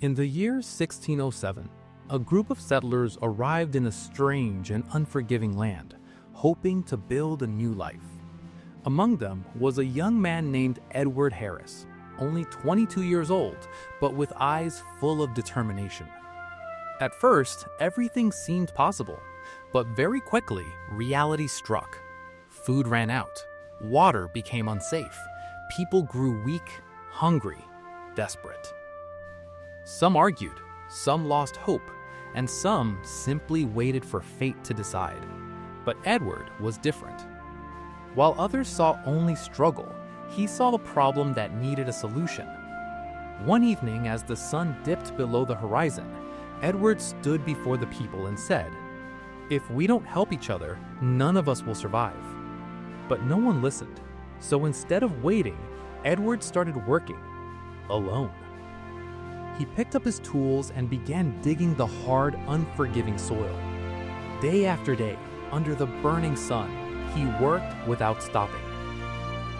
In the year 1607, a group of settlers arrived in a strange and unforgiving land, hoping to build a new life. Among them was a young man named Edward Harris, only 22 years old, but with eyes full of determination. At first, everything seemed possible, but very quickly, reality struck. Food ran out, water became unsafe, people grew weak, hungry, desperate. Some argued, some lost hope, and some simply waited for fate to decide. But Edward was different. While others saw only struggle, he saw the problem that needed a solution. One evening, as the sun dipped below the horizon, Edward stood before the people and said, "If we don't help each other, none of us will survive." But no one listened, so instead of waiting, Edward started working, alone. He picked up his tools and began digging the hard, unforgiving soil. Day after day, under the burning sun, he worked without stopping.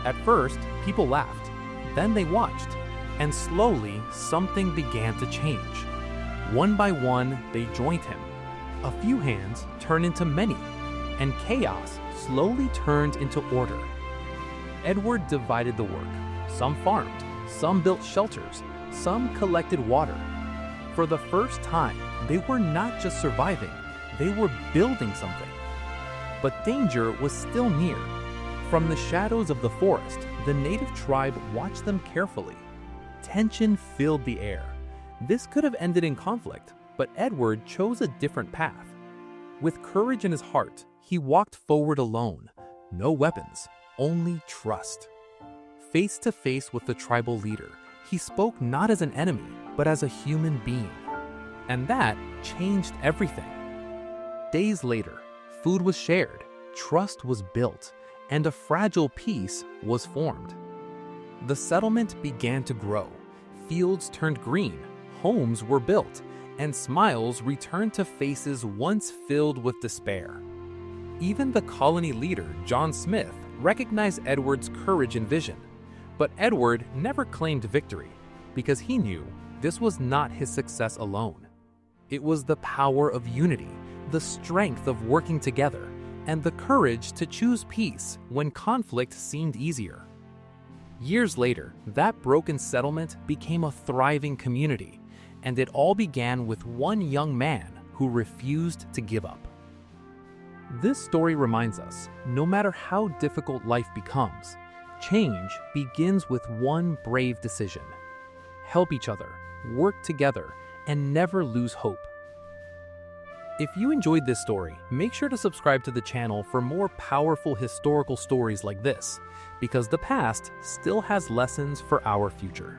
At first, people laughed, then they watched, and slowly something began to change. One by one, they joined him. A few hands turned into many, and chaos slowly turned into order. Edward divided the work. Some farmed, some built shelters, some collected water. For the first time, they were not just surviving, they were building something. But danger was still near. From the shadows of the forest, the native tribe watched them carefully. Tension filled the air. This could have ended in conflict, but Edward chose a different path. With courage in his heart, he walked forward alone. No weapons, only trust. Face to face with the tribal leader, he spoke not as an enemy, but as a human being. And that changed everything. Days later, food was shared, trust was built, and a fragile peace was formed. The settlement began to grow. Fields turned green, homes were built, and smiles returned to faces once filled with despair. Even the colony leader, John Smith, recognized Edward's courage and vision. But Edward never claimed victory, because he knew this was not his success alone. It was the power of unity, the strength of working together, and the courage to choose peace when conflict seemed easier. Years later, that broken settlement became a thriving community, and it all began with one young man who refused to give up. This story reminds us, no matter how difficult life becomes, change begins with one brave decision. Help each other, work together, and never lose hope. If you enjoyed this story, make sure to subscribe to the channel for more powerful historical stories like this, because the past still has lessons for our future.